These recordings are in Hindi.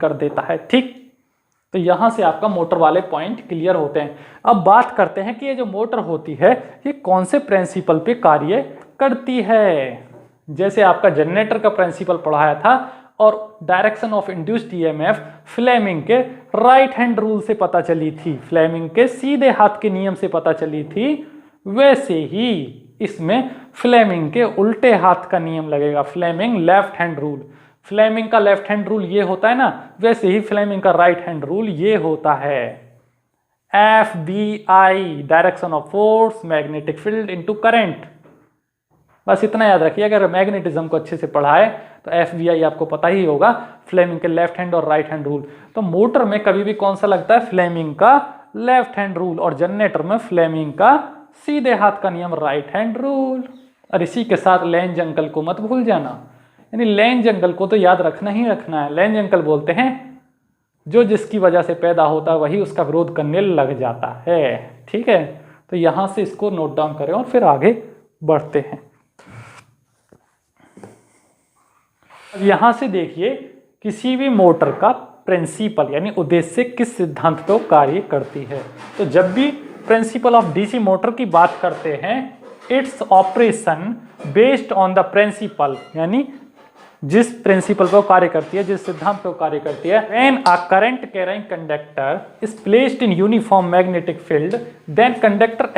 कर देता है। ठीक, तो यहां से आपका मोटर वाले पॉइंट क्लियर होते हैं। अब बात करते हैं कि ये जो मोटर होती है ये कौन से प्रिंसिपल पे कार्य करती है। जैसे आपका जनरेटर का प्रिंसिपल पढ़ाया था और direction of induced EMF Fleming के राइट हैंड रूल से पता चली थी, फ्लेमिंग के सीधे हाथ के नियम से पता चली थी, वैसे ही इसमें फ्लेमिंग के उल्टे हाथ का नियम लगेगा, Fleming left hand rule. Fleming का लेफ्ट हैंड रूल ये होता है ना, वैसे ही फ्लेमिंग का राइट हैंड रूल ये होता है। FBI direction of force magnetic field into current. बस इतना याद रखिए, अगर मैग्नेटिज्म को अच्छे से पढ़ाए तो FBI आपको पता ही होगा, फ्लेमिंग के लेफ्ट हैंड और राइट हैंड रूल। तो मोटर में कभी भी कौन सा लगता है, फ्लेमिंग का लेफ्ट हैंड रूल, और जनरेटर में फ्लेमिंग का सीधे हाथ का नियम राइट हैंड रूल। और इसी के साथ लेंज अंकल को मत भूल जाना, यानी लेंज अंकल को तो याद रखना ही रखना है। लेंज अंकल बोलते हैं जो जिसकी वजह से पैदा होता है वही उसका विरोध करने लग जाता है। ठीक है, तो यहां से इसको नोट डाउन करें और फिर आगे बढ़ते हैं। अब यहां से देखिए, किसी भी मोटर का प्रिंसिपल यानी उद्देश्य किस सिद्धांत पर कार्य करती है। तो जब भी प्रिंसिपल ऑफ डीसी मोटर की बात करते हैं, its operation based on the principle, यानी जिस प्रिंसिपल पर कार्य करती है, जिस सिद्धांत पर कार्य करती है, when a current carrying conductor is placed in uniform magnetic field then conductor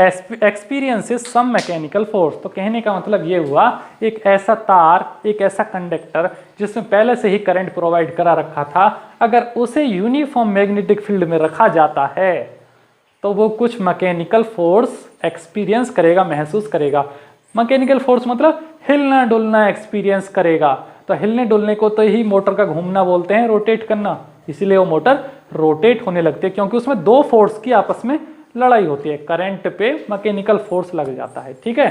experiences some mechanical force. तो कहने का मतलब ये हुआ, एक ऐसा तार, एक ऐसा कंडक्टर जिसमें पहले से ही करंट प्रोवाइड करा रखा था, अगर उसे यूनिफॉर्म मैग्नेटिक फील्ड में रखा जाता है तो वो कुछ मैकेनिकल फोर्स एक्सपीरियंस करेगा, महसूस करेगा। मैकेनिकल फोर्स मतलब हिलना डुलना एक्सपीरियंस करेगा। तो हिलने डुलने को तो ही मोटर का घूमना बोलते हैं, रोटेट करना, इसीलिए वो मोटर रोटेट होने लगती है, क्योंकि उसमें दो फोर्स की आपस में लड़ाई होती है, करंट पे मैकेनिकल फोर्स लग जाता है। ठीक है,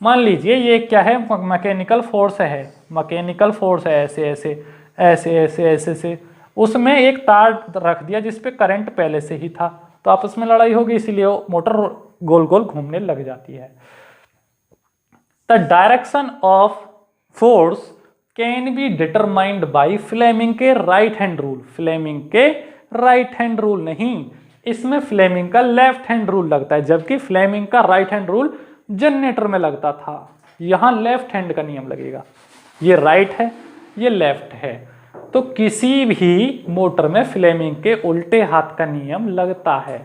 मान लीजिए ये क्या है, मैकेनिकल फोर्स है, मैकेनिकल फोर्स है, ऐसे ऐसे ऐसे ऐसे ऐसे से, उसमें एक तार रख दिया जिसपे करंट पहले से ही था, तो आपस में लड़ाई होगी, इसीलिए वो मोटर गोल गोल घूमने लग जाती है। The direction of force can be determined by Fleming के राइट हैंड रूल। फ्लेमिंग के राइट हैंड रूल नहीं, इसमें फ्लेमिंग का लेफ्ट हैंड रूल लगता है, जबकि फ्लेमिंग का राइट हैंड रूल जनरेटर में लगता था। यहां लेफ्ट हैंड का नियम लगेगा, ये राइट है, ये लेफ्ट है, तो किसी भी मोटर में फ्लेमिंग के उल्टे हाथ का नियम लगता है।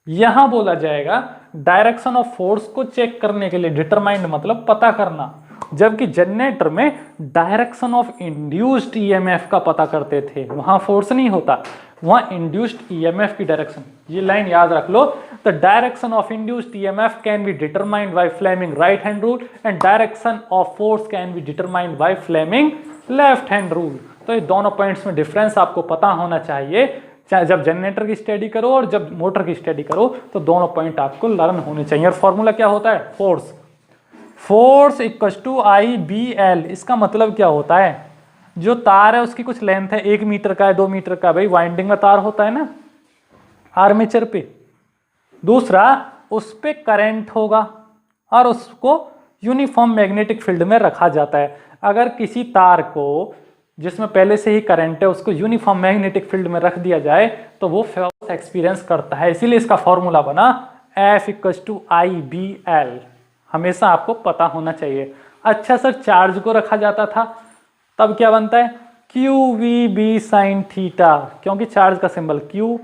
यहां बोला जाएगा डायरेक्शन ऑफ फोर्स को चेक करने के लिए, डिटरमाइंड मतलब पता करना, जबकि जनरेटर में डायरेक्शन ऑफ इंड्यूस्ड ईएमएफ का पता करते थे, वहां फोर्स नहीं होता, वहां इंड्यूस्ड ईएमएफ की डायरेक्शन। ये लाइन याद रख लो, the direction of induced EMF can be determined by Fleming right hand rule and direction of force can be determined by Fleming left hand rule. तो ये दोनों पॉइंट्स में डिफरेंस आपको पता होना चाहिए, चाहे जब जनरेटर की स्टडी करो और जब मोटर की स्टडी करो, तो दोनों पॉइंट आपको लर्न होने चाहिए। और फॉर्मूला क्या होता है, force, force equals to IBL। इसका मतलब क्या होता है, जो तार है उसकी कुछ लेंथ है, 1 मीटर का है, 2 मीटर का, भाई वाइंडिंग में तार होता है ना आर्मेचर पे, दूसरा उस पे करंट होगा और उसको यूनिफॉर्म मैग्नेटिक फील्ड में रखा जाता है। अगर किसी तार को जिसमें पहले से ही करंट है उसको यूनिफॉर्म मैग्नेटिक फील्ड में रख दिया जाए तो वो फोर्स एक्सपीरियंस करता है, इसीलिए इसका फॉर्मूला बना F इक्वल्स टू IBL। हमेशा आपको पता होना चाहिए। अच्छा सर, चार्ज को रखा जाता था तब क्या बनता है, QVB साइन थीटा, क्योंकि चार्ज का सिंबल Q,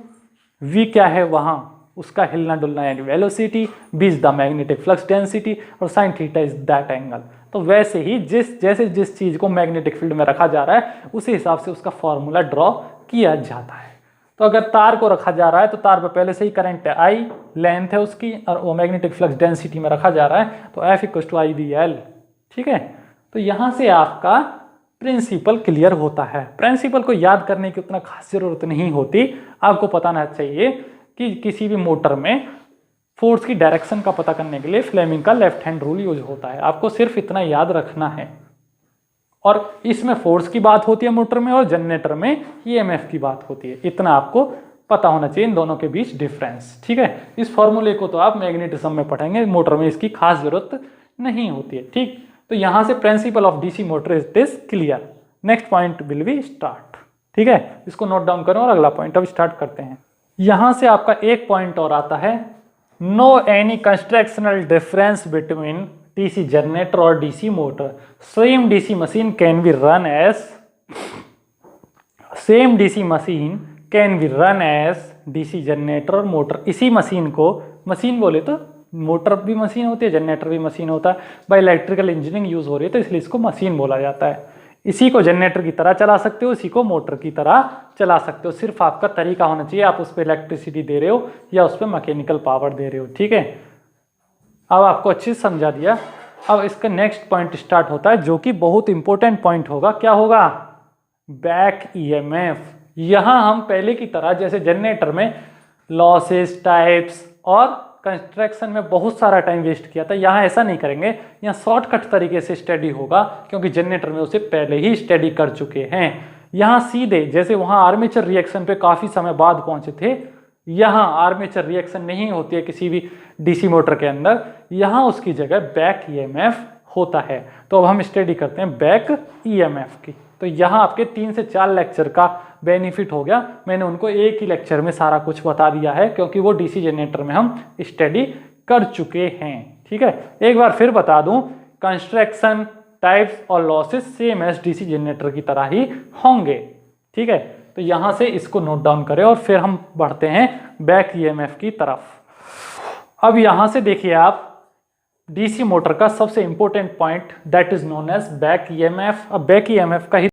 V क्या है वहां उसका हिलना डुलना यानी velocity, B is the magnetic flux density और sine theta is that angle. तो वैसे ही जिस चीज को मैग्नेटिक फील्ड में रखा जा रहा है उसी हिसाब से उसका फॉर्मूला ड्रॉ किया जाता है। तो अगर तार को रखा जा रहा है तो तार पर पहले से ही करंट है I, लेंथ है उसकी, और वो मैग्नेटिक फ्लक्स डेंसिटी में रखा जा रहा है, तो F इक्वल्स टू IBL। ठीक है, तो यहां से आपका प्रिंसिपल क्लियर होता है। प्रिंसिपल को याद करने की उतना खास जरूरत नहीं होती, आपको पता होना चाहिए कि किसी भी मोटर में फोर्स की डायरेक्शन का पता करने के लिए फ्लेमिंग का लेफ्ट हैंड रूल यूज होता है, आपको सिर्फ इतना याद रखना है। और इसमें फोर्स की बात होती है मोटर में, और जनरेटर में EMF की बात होती है, इतना आपको पता होना चाहिए इन दोनों के बीच डिफरेंस। ठीक है, इस फॉर्मूले को तो आप मैग्नेटिज्म में पढ़ेंगे, मोटर में इसकी खास जरूरत नहीं होती है। ठीक, तो यहां से principle of DC motor is this clear. Next point will be start. ठीक है, इसको नोट डाउन करो और अगला पॉइंट अब स्टार्ट करते हैं। यहां से आपका एक पॉइंट और आता है, no any constructional difference between DC generator और DC motor. Same DC machine can be run as DC generator और मोटर। इसी मशीन को, मशीन बोले तो मोटर भी मशीन होती है, जनरेटर भी मशीन होता है, बाय इलेक्ट्रिकल इंजीनियरिंग यूज हो रही है तो इसलिए इसको मशीन बोला जाता है। इसी को जनरेटर की तरह चला सकते हो, इसी को मोटर की तरह चला सकते हो, सिर्फ आपका तरीका होना चाहिए, आप उस पर इलेक्ट्रिसिटी दे रहे हो या उस पर मैकेनिकल पावर दे रहे हो। ठीक है, अब आपको अच्छे से समझा दिया। अब इसका नेक्स्ट पॉइंट स्टार्ट होता है जो कि बहुत इंपॉर्टेंट पॉइंट होगा। क्या होगा? Back EMF. यहां हम पहले की तरह जैसे जनरेटर में लॉसेस, टाइप्स और कंस्ट्रक्शन में बहुत सारा टाइम वेस्ट किया था, यहाँ ऐसा नहीं करेंगे। यहाँ शॉर्टकट तरीके से स्टडी होगा क्योंकि जनरेटर में उसे पहले ही स्टडी कर चुके हैं। यहाँ सीधे जैसे वहाँ आर्मेचर रिएक्शन पे काफ़ी समय बाद पहुंचे थे, यहाँ आर्मेचर रिएक्शन नहीं होती है किसी भी डीसी मोटर के अंदर, यहाँ उसकी जगह बैक ईएमएफ होता है। तो अब हम स्टडी करते हैं बैक ईएमएफ की। तो यहाँ आपके 3 से 4 लेक्चर का बेनिफिट हो गया, मैंने उनको एक ही लेक्चर में सारा कुछ बता दिया है क्योंकि वो डीसी जनरेटर में हम स्टडी कर चुके हैं। ठीक है, एक बार फिर बता दूं, कंस्ट्रक्शन, टाइप्स और losses same as DC generator की तरह ही होंगे। ठीक है, तो यहां से इसको नोट डाउन करें और फिर हम बढ़ते हैं बैक ईएमएफ की तरफ। अब यहां से देखिए आप, डीसी मोटर का सबसे important point that is known as back EMF. अब बैक ईएमएफ का ही